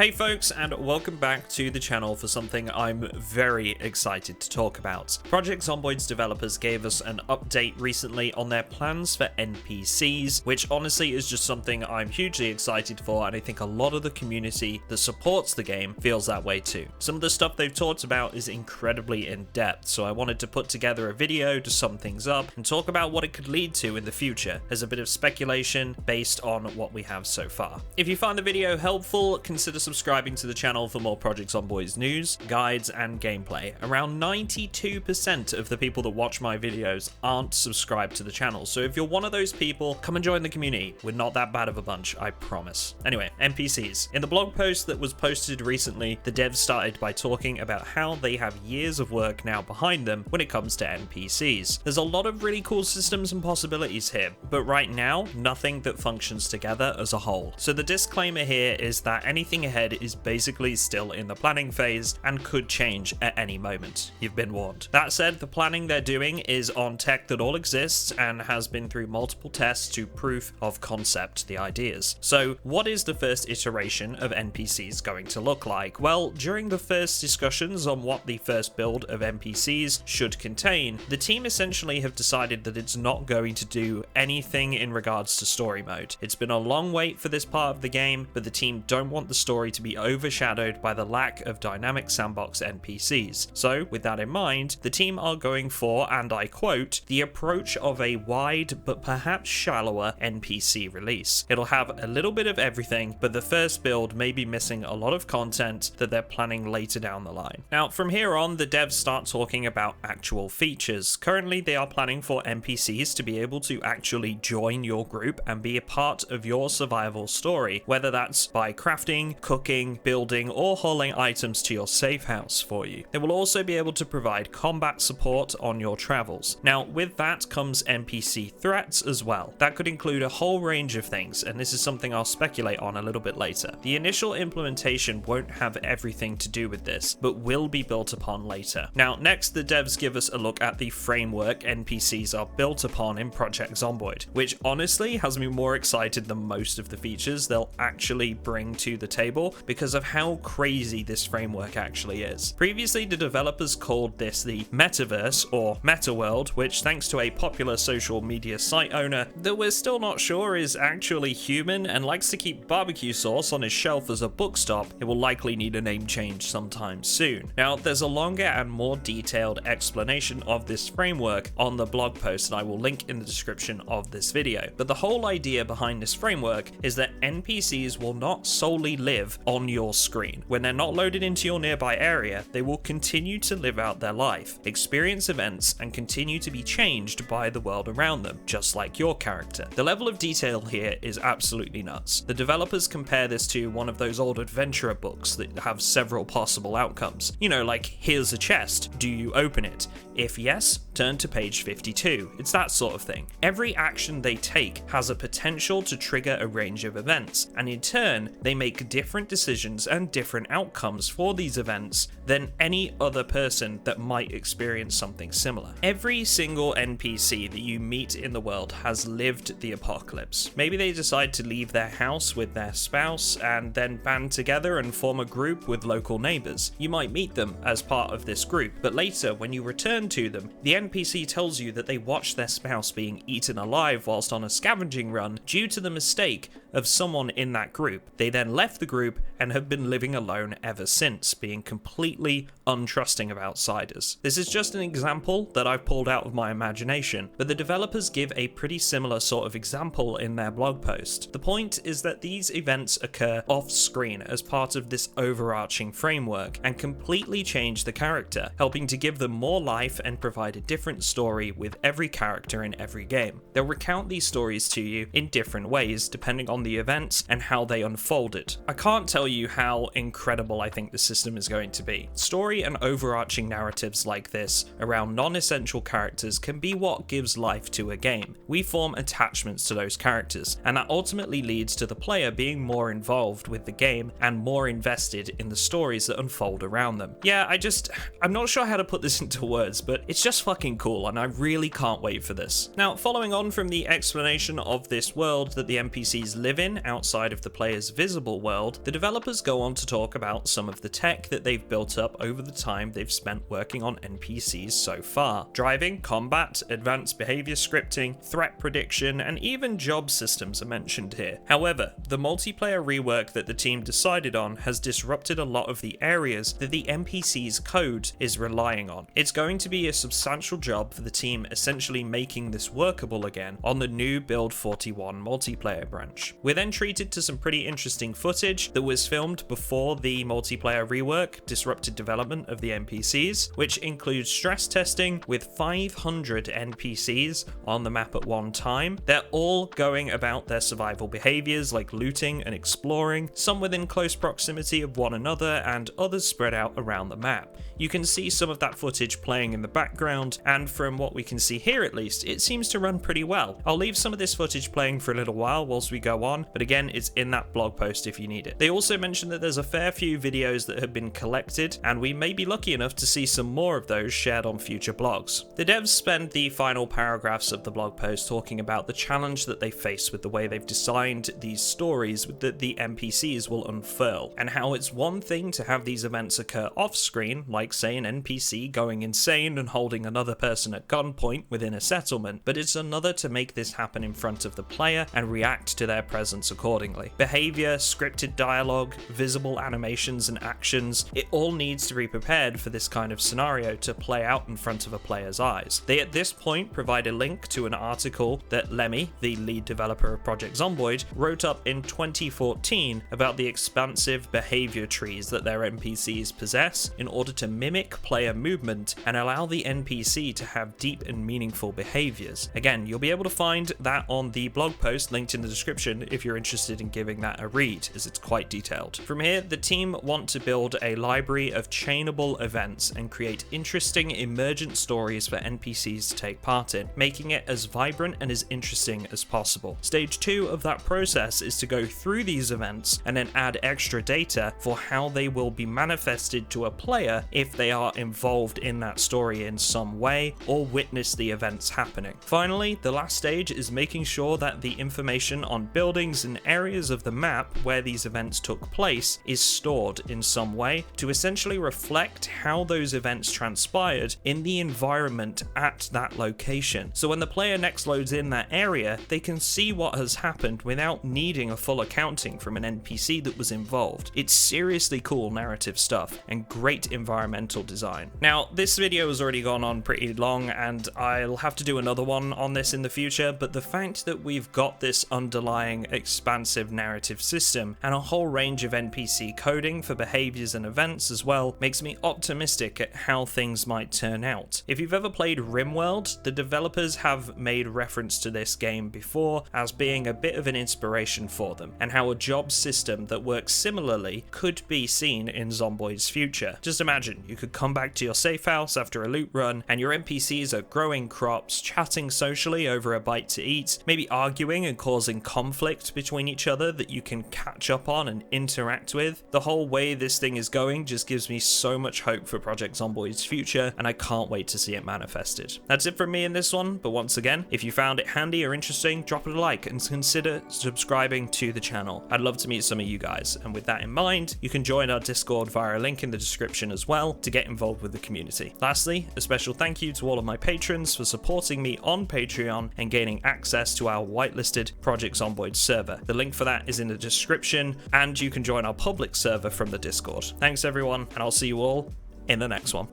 Hey folks, and welcome back to the channel for something I'm very excited to talk about. Project Zomboid's developers gave us an update recently on their plans for NPCs, which honestly is just something I'm hugely excited for, and I think a lot of the community that supports the game feels that way too. Some of the stuff they've talked about is incredibly in-depth, so I wanted to put together a video to sum things up and talk about what it could lead to in the future, as a bit of speculation based on what we have so far. If you find the video helpful, consider subscribing to the channel for more Project Zomboid's news, guides, and gameplay. Around 92% of the people that watch my videos aren't subscribed to the channel, so if you're one of those people, come and join the community. We're not that bad of a bunch, I promise. Anyway, NPCs. In the blog post that was posted recently, the devs started by talking about how they have years of work now behind them when it comes to NPCs. There's a lot of really cool systems and possibilities here, but right now, nothing that functions together as a whole. So the disclaimer here is that anything ahead is basically still in the planning phase and could change at any moment. You've been warned. That said, the planning they're doing is on tech that all exists and has been through multiple tests to proof of concept, the ideas. So what is the first iteration of NPCs going to look like? Well, during the first discussions on what the first build of NPCs should contain, the team essentially have decided that it's not going to do anything in regards to story mode. It's been a long wait for this part of the game, but the team don't want the story to be overshadowed by the lack of dynamic sandbox NPCs. So, with that in mind, the team are going for, and I quote, the approach of a wide but perhaps shallower NPC release. It'll have a little bit of everything, but the first build may be missing a lot of content that they're planning later down the line. Now, from here on, the devs start talking about actual features. Currently, they are planning for NPCs to be able to actually join your group and be a part of your survival story, whether that's by crafting, cooking, building, or hauling items to your safe house for you. They will also be able to provide combat support on your travels. Now, with that comes NPC threats as well. That could include a whole range of things, and this is something I'll speculate on a little bit later. The initial implementation won't have everything to do with this, but will be built upon later. Now, next, the devs give us a look at the framework NPCs are built upon in Project Zomboid, which honestly has me more excited than most of the features they'll actually bring to the table because of how crazy this framework actually is. Previously, the developers called this the metaverse or meta world, which thanks to a popular social media site owner that we're still not sure is actually human and likes to keep barbecue sauce on his shelf as a book stop, it will likely need a name change sometime soon. Now, there's a longer and more detailed explanation of this framework on the blog post, and I will link in the description of this video. But the whole idea behind this framework is that NPCs will not solely live on your screen. When they're not loaded into your nearby area, they will continue to live out their life, experience events, and continue to be changed by the world around them, just like your character. The level of detail here is absolutely nuts. The developers compare this to one of those old adventurer books that have several possible outcomes. You know, like, here's a chest, do you open it? If yes, turn to page 52. It's that sort of thing. Every action they take has a potential to trigger a range of events, and in turn, they make different decisions and different outcomes for these events than any other person that might experience something similar. Every single NPC that you meet in the world has lived the apocalypse. Maybe they decide to leave their house with their spouse and then band together and form a group with local neighbors. You might meet them as part of this group, but later when you return to them, the NPC tells you that they watched their spouse being eaten alive whilst on a scavenging run due to the mistake of someone in that group. They then left the group and have been living alone ever since, being completely untrusting of outsiders. This is just an example that I've pulled out of my imagination, but the developers give a pretty similar sort of example in their blog post. The point is that these events occur off screen as part of this overarching framework and completely change the character, helping to give them more life and provide a different story with every character in every game. They'll recount these stories to you in different ways depending on the events and how they unfolded. I can't tell you how incredible I think the system is going to be. Story and overarching narratives like this around non-essential characters can be what gives life to a game. We form attachments to those characters, and that ultimately leads to the player being more involved with the game and more invested in the stories that unfold around them. Yeah, I'm not sure how to put this into words, but it's just fucking cool, and I really can't wait for this. Now, following on from the explanation of this world that the NPCs live live in outside of the player's visible world, the developers go on to talk about some of the tech that they've built up over the time they've spent working on NPCs so far. Driving, combat, advanced behavior scripting, threat prediction, and even job systems are mentioned here. However, the multiplayer rework that the team decided on has disrupted a lot of the areas that the NPC's code is relying on. It's going to be a substantial job for the team essentially making this workable again on the new Build 41 multiplayer branch. We're then treated to some pretty interesting footage that was filmed before the multiplayer rework disrupted development of the NPCs, which includes stress testing with 500 NPCs on the map at one time. They're all going about their survival behaviors like looting and exploring, some within close proximity of one another and others spread out around the map. You can see some of that footage playing in the background, and from what we can see here at least, it seems to run pretty well. I'll leave some of this footage playing for a little while whilst we go on, but again, it's in that blog post if you need it. They also mentioned that there's a fair few videos that have been collected, and we may be lucky enough to see some more of those shared on future blogs. The devs spend the final paragraphs of the blog post talking about the challenge that they face with the way they've designed these stories that the NPCs will unfurl, and how it's one thing to have these events occur off-screen, like say an NPC going insane and holding another person at gunpoint within a settlement, but it's another to make this happen in front of the player and react to their presence accordingly. Behavior, scripted dialogue, visible animations and actions, it all needs to be prepared for this kind of scenario to play out in front of a player's eyes. They at this point provide a link to an article that Lemmy, the lead developer of Project Zomboid, wrote up in 2014 about the expansive behavior trees that their NPCs possess in order to mimic player movement and allow the NPC to have deep and meaningful behaviors. Again, you'll be able to find that on the blog post linked in the description if you're interested in giving that a read, as it's quite detailed. From here, the team want to build a library of chainable events and create interesting emergent stories for NPCs to take part in, making it as vibrant and as interesting as possible. Stage 2 of that process is to go through these events and then add extra data for how they will be manifested to a player if they are involved in that story in some way or witness the events happening. Finally, the last stage is making sure that the information on buildings and areas of the map where these events took place is stored in some way to essentially reflect how those events transpired in the environment at that location. So when the player next loads in that area, they can see what has happened without needing a full accounting from an NPC that was involved. It's seriously cool narrative stuff and great environmental design. Now, this video has already gone on pretty long and I'll have to do another one on this in the future, but the fact that we've got this underlying expansive narrative system and a whole range of NPC coding for behaviors and events as well makes me optimistic at how things might turn out. If you've ever played RimWorld, the developers have made reference to this game before as being a bit of an inspiration for them, and how a job system that works similarly could be seen in Zomboid's future. Just imagine, you could come back to your safe house after a loot run and your NPCs are growing crops, chatting socially over a bite to eat, maybe arguing and causing conflict between each other that you can catch up on and interact with. The whole way this thing is going just gives me so much hope for Project Zomboid's future, and I can't wait to see it manifested. That's it from me in this one, but once again, if you found it handy or interesting, drop it a like and consider subscribing to the channel. I'd love to meet some of you guys, and with that in mind, you can join our Discord via a link in the description as well to get involved with the community. Lastly, a special thank you to all of my patrons for supporting me on Patreon and gaining access to our whitelisted Project Zomboid server. The link for that is in the description, and you can join our public server from the Discord. Thanks everyone, and I'll see you all in the next one.